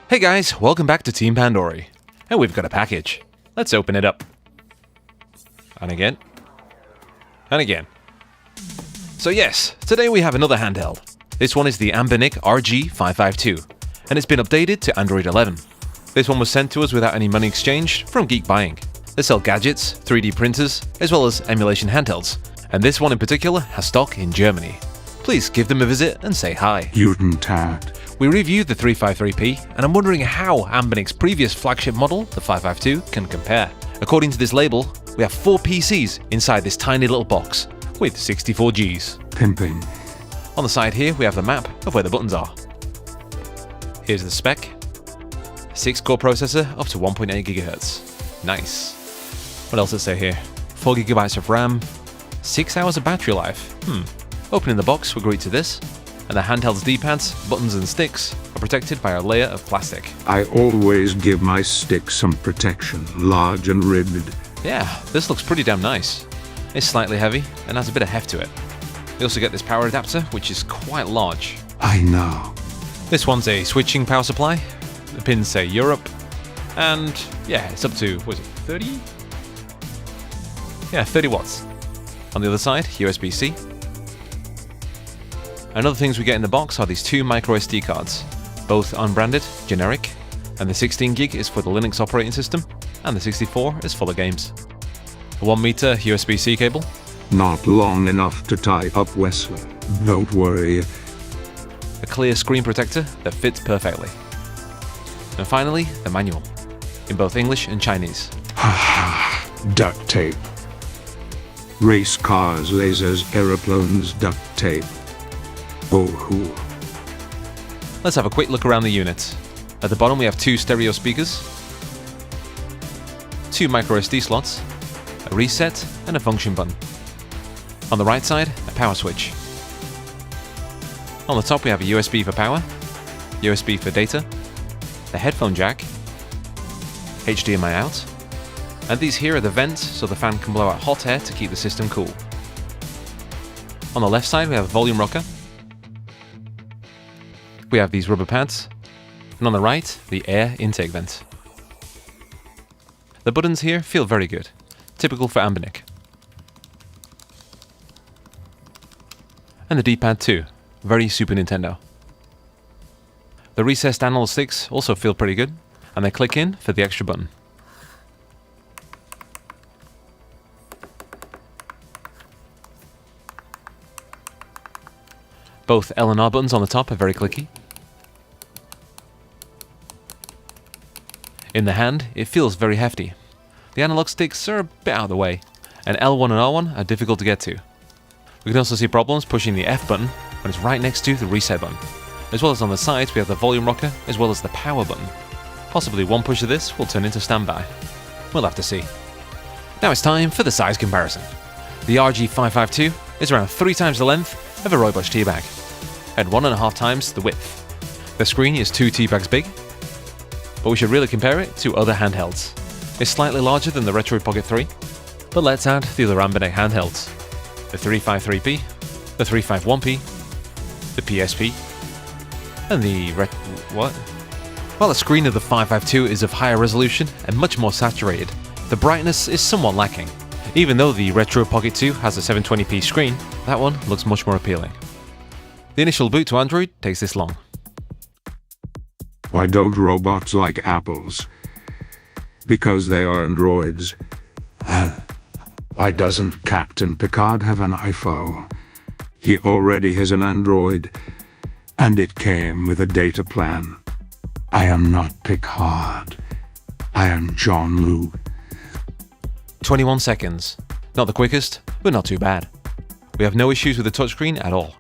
Hey guys, welcome back to Team Pandora. And we've got a package. Let's open it up. And again. And again. So yes, today we have another handheld. This one is the Anbernic RG552, and it's been updated to Android 11. This one was sent to us without any money exchanged from Geek Buying. They sell gadgets, 3D printers, as well as emulation handhelds, and this one in particular has stock in Germany. Please give them a visit and say hi. Guten Tag. We reviewed the 353P, and I'm wondering how Anbernic's previous flagship model, the 552, can compare. According to this label, we have 4 PCs inside this tiny little box, with 64 Gs. Pimping. On the side here, we have the map of where the buttons are. Here's the spec. 6-core processor up to 1.8 GHz. Nice. What else does it say here? 4 GB of RAM, 6 hours of battery life. Opening the box, we're greeted to this. And the handheld's D-pads, buttons and sticks are protected by a layer of plastic. I always give my stick some protection, large and ribbed. Yeah, this looks pretty damn nice. It's slightly heavy and has a bit of heft to it. You also get this power adapter, which is quite large. I know. This one's a switching power supply. The pins say Europe. And yeah, it's up to, what is it, 30? Yeah, 30 watts. On the other side, USB-C. And other things we get in the box are these 2 MicroSD cards, both unbranded, generic, and the 16 gig is for the Linux operating system, and the 64 is for the games. A 1 meter USB-C cable. Not long enough to tie up Wesley. Don't worry. A clear screen protector that fits perfectly. And finally, the manual, in both English and Chinese. Duct tape. Race cars, lasers, aeroplanes, duct tape. Oh, who? Let's have a quick look around the unit. At the bottom we have 2 stereo speakers, 2 microSD slots, a reset and a function button. On the right side, a power switch. On the top we have a USB for power, USB for data, the headphone jack, HDMI out, and these here are the vents so the fan can blow out hot air to keep the system cool. On the left side we have a volume rocker. We have these rubber pads, and on the right, the air intake vent. The buttons here feel very good, typical for Anbernic. And the D-pad too, very Super Nintendo. The recessed analog sticks also feel pretty good, and they click in for the extra button. Both L and R buttons on the top are very clicky. In the hand, it feels very hefty. The analog sticks are a bit out of the way, and L1 and R1 are difficult to get to. We can also see problems pushing the F button when it's right next to the reset button. As well as on the sides we have the volume rocker as well as the power button. Possibly one push of this will turn into standby. We'll have to see. Now it's time for the size comparison. The RG552 is around 3 times the length of a Rooibos teabag, and 1.5 times the width. The screen is 2 teabags big, but we should really compare it to other handhelds. It's slightly larger than the Retroid Pocket 3, but let's add the other Anbernic handhelds. The 353P, the 351P, the PSP, and the what? While the screen of the 552 is of higher resolution and much more saturated, the brightness is somewhat lacking. Even though the Retroid Pocket 2 has a 720p screen, that one looks much more appealing. The initial boot to Android takes this long. Why don't robots like apples? Because they are androids. Why doesn't Captain Picard have an iPhone? He already has an Android, and it came with a data plan. I am not Picard. I am Jean-Luc. 21 seconds. Not the quickest, but not too bad. We have no issues with the touchscreen at all.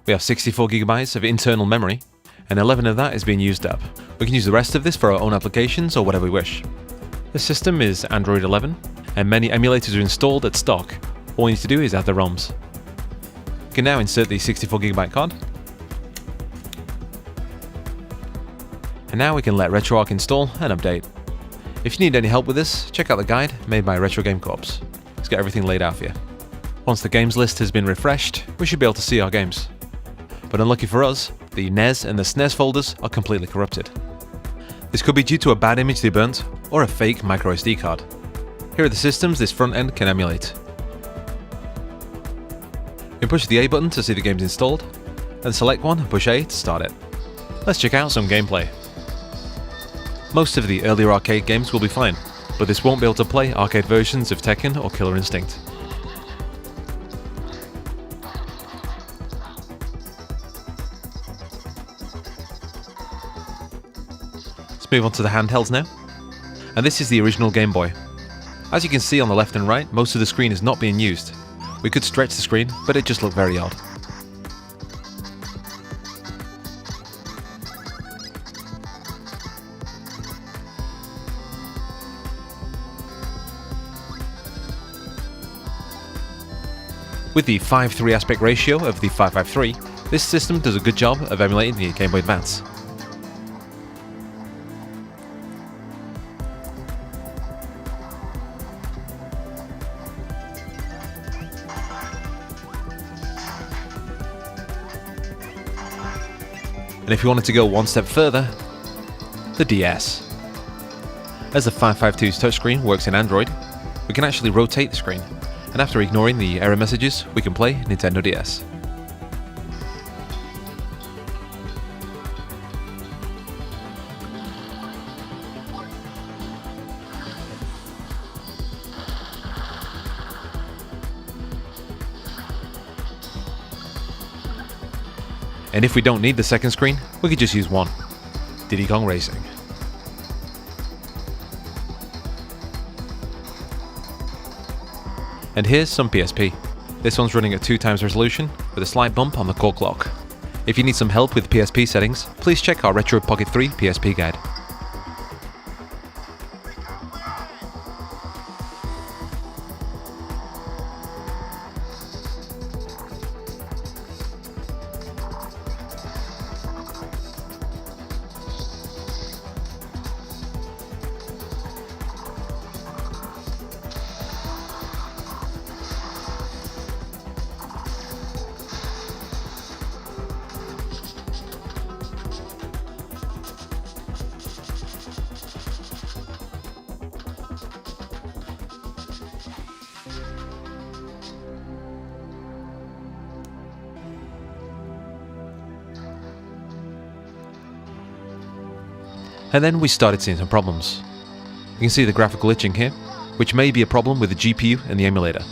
We have 64 GB of internal memory, and 11 of that is being used up. We can use the rest of this for our own applications or whatever we wish. The system is Android 11, and many emulators are installed at stock. All we need to do is add the ROMs. We can now insert the 64 GB card. And now we can let RetroArch install and update. If you need any help with this, check out the guide made by Retro Game Corps. It's got everything laid out for you. Once the games list has been refreshed, we should be able to see our games. But unlucky for us, the NES and the SNES folders are completely corrupted. This could be due to a bad image they burnt, or a fake MicroSD card. Here are the systems this front end can emulate. You can push the A button to see the games installed, and select one and push A to start it. Let's check out some gameplay. Most of the earlier arcade games will be fine, but this won't be able to play arcade versions of Tekken or Killer Instinct. Let's move on to the handhelds now. And this is the original Game Boy. As you can see on the left and right, most of the screen is not being used. We could stretch the screen, but it just looked very odd. With the 5:3 aspect ratio of the 553, this system does a good job of emulating the Game Boy Advance. And if you wanted to go one step further, the DS. As the 552's touchscreen works in Android, we can actually rotate the screen, and after ignoring the error messages, we can play Nintendo DS. And if we don't need the second screen, we could just use one. Diddy Kong Racing. And here's some PSP. This one's running at 2x resolution with a slight bump on the core clock. If you need some help with PSP settings, please check our Retroid Pocket 3 PSP guide. And then we started seeing some problems. You can see the graphical glitching here, which may be a problem with the GPU and the emulator.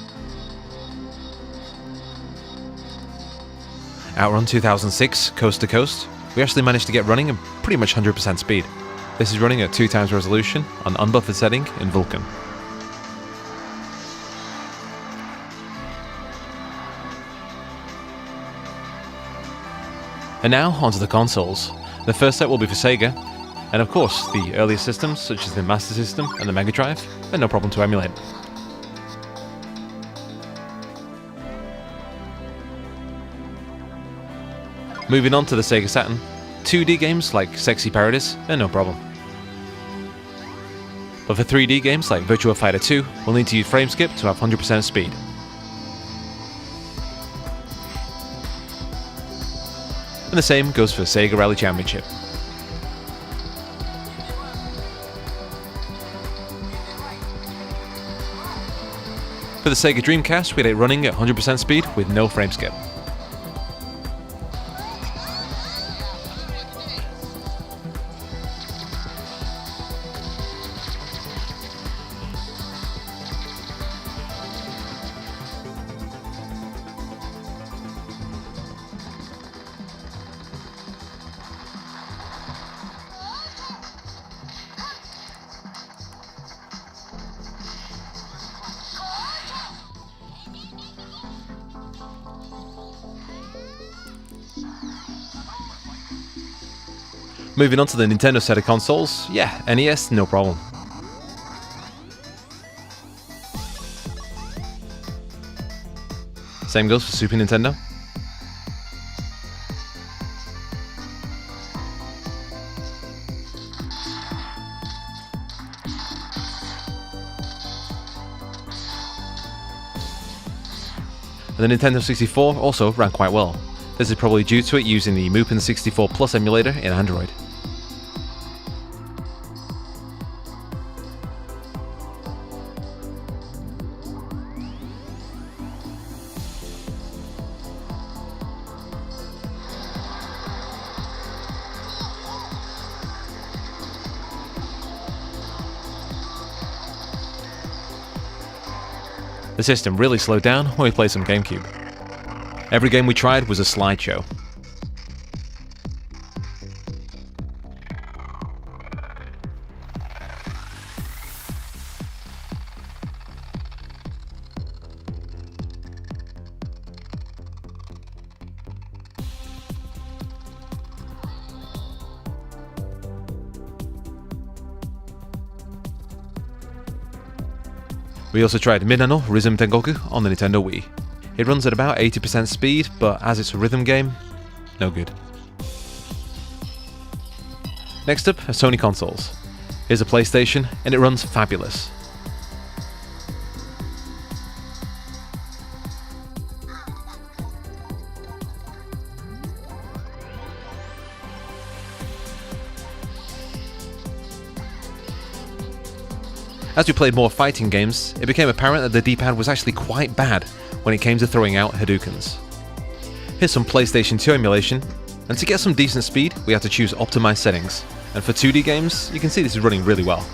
Outrun 2006, coast to coast, we actually managed to get running at pretty much 100% speed. This is running at 2x resolution on unbuffered setting in Vulkan. And now onto the consoles. The first set will be for Sega, and of course the earlier systems such as the Master System and the Megadrive are no problem to emulate. Moving on to the Sega Saturn, 2D games like Sexy Parodies are no problem. But for 3D games like Virtua Fighter 2, we'll need to use frameskip to have 100% speed. And the same goes for Sega Rally Championship. For the Sega Dreamcast, we had it running at 100% speed with no frameskip. Moving on to the Nintendo set of consoles, yeah, NES, no problem. Same goes for Super Nintendo. And the Nintendo 64 also ran quite well. This is probably due to it using the Mupen 64 Plus emulator in Android. The system really slowed down when we played some Gamecube. Every game we tried was a slideshow. We also tried Minano Rhythm Tengoku on the Nintendo Wii. It runs at about 80% speed, but as it's a rhythm game, no good. Next up are Sony consoles. Here's a PlayStation, and it runs fabulous. As we played more fighting games, it became apparent that the D-pad was actually quite bad when it came to throwing out Hadoukens. Here's some PlayStation 2 emulation, and to get some decent speed, we had to choose optimized settings, and for 2D games, you can see this is running really well.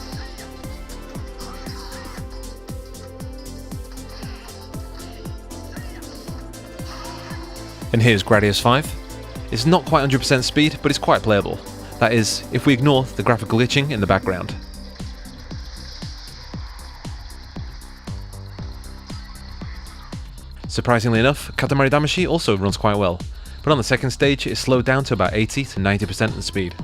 And here's Gradius 5. It's not quite 100% speed, but it's quite playable. That is, if we ignore the graphical glitching in the background. Surprisingly enough, Katamari Damacy also runs quite well, but on the second stage it's slowed down to about 80 to 90% in speed.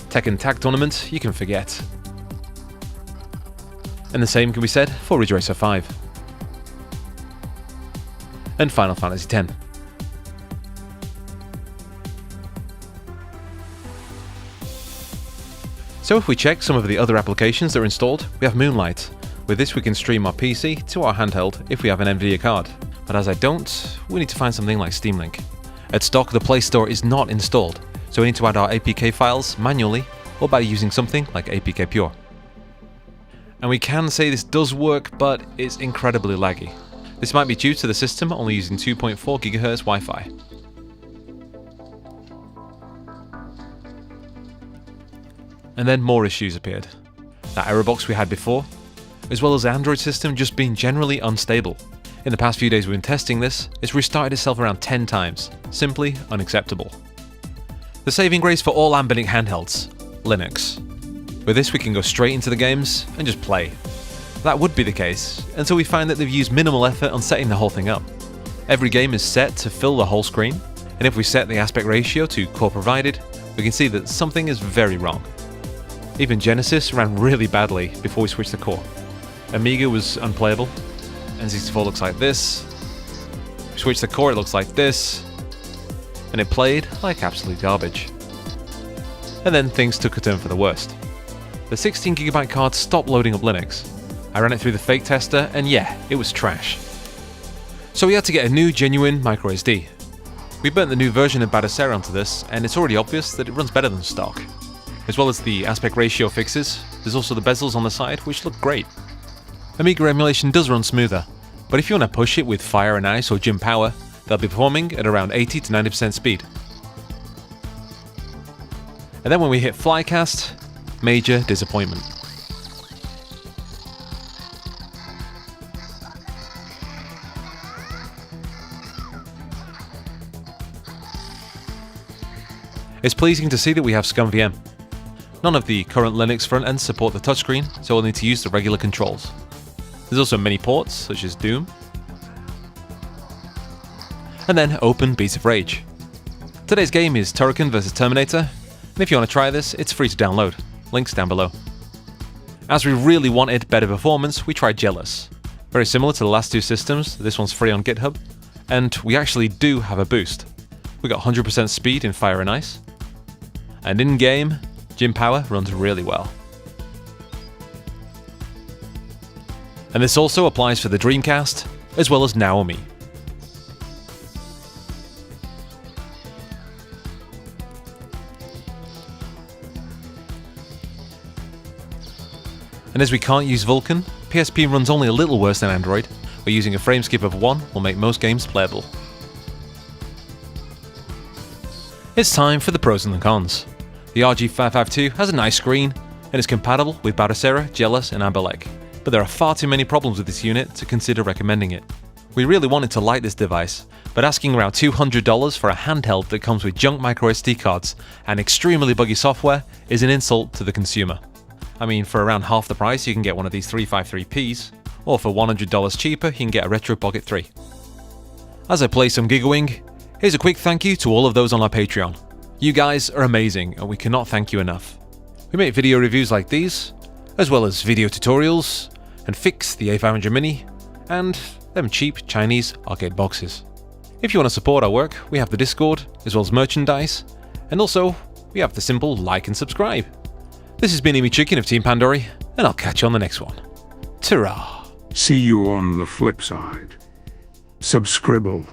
Tekken Tag Tournament, you can forget. And the same can be said for Ridge Racer 5. And Final Fantasy X. So if we check some of the other applications that are installed, we have Moonlight. With this we can stream our PC to our handheld if we have an Nvidia card. But as I don't, we need to find something like Steam Link. At stock, the Play Store is not installed, so we need to add our APK files manually or by using something like APK Pure. And we can say this does work, but it's incredibly laggy. This might be due to the system only using 2.4 GHz Wi-Fi. And then more issues appeared. That error box we had before, as well as the Android system just being generally unstable. In the past few days we've been testing this, it's restarted itself around 10 times. Simply unacceptable. The saving grace for all Anbernic handhelds, Linux. With this we can go straight into the games and just play. That would be the case, until we find that they've used minimal effort on setting the whole thing up. Every game is set to fill the whole screen, and if we set the aspect ratio to core provided, we can see that something is very wrong. Even Genesis ran really badly before we switched the core. Amiga was unplayable. N64 looks like this. We switched the core, it looks like this. And it played like absolute garbage. And then things took a turn for the worst. The 16GB card stopped loading up Linux. I ran it through the fake tester, and yeah, it was trash. So we had to get a new genuine MicroSD. We burnt the new version of Batocera onto this, and it's already obvious that it runs better than stock. As well as the aspect ratio fixes, there's also the bezels on the side, which look great. Amiga emulation does run smoother, but if you want to push it with Fire and Ice or Jim Power, they'll be performing at around 80 to 90% speed. And then when we hit Flycast, major disappointment. It's pleasing to see that we have ScumVM. None of the current Linux front ends support the touchscreen, so we'll need to use the regular controls. There's also many ports, such as Doom. And then open Beats of Rage. Today's game is Turrican vs Terminator, and if you want to try this, it's free to download. Links down below. As we really wanted better performance, we tried JELOS. Very similar to the last two systems, this one's free on GitHub, and we actually do have a boost. We got 100% speed in Fire and Ice, and in-game, Jim Power runs really well. And this also applies for the Dreamcast, as well as Naomi. And as we can't use Vulkan, PSP runs only a little worse than Android, where using a frame skip of 1 will make most games playable. It's time for the pros and the cons. The RG552 has a nice screen, and is compatible with Batocera, JELOS and Anbernic, but there are far too many problems with this unit to consider recommending it. We really wanted to like this device, but asking around $200 for a handheld that comes with junk microSD cards and extremely buggy software is an insult to the consumer. I mean, for around half the price you can get one of these 353Ps, or for $100 cheaper you can get a Retro Pocket 3. As I play some Gigawing, here's a quick thank you to all of those on our Patreon. You guys are amazing and we cannot thank you enough. We make video reviews like these, as well as video tutorials, and fix the A500 Mini, and them cheap Chinese arcade boxes. If you want to support our work, we have the Discord, as well as merchandise, and also we have the simple like and subscribe. This has been Amy Chicken of Team Pandori, and I'll catch you on the next one. Ta-ra! See you on the flip side. Subscribble.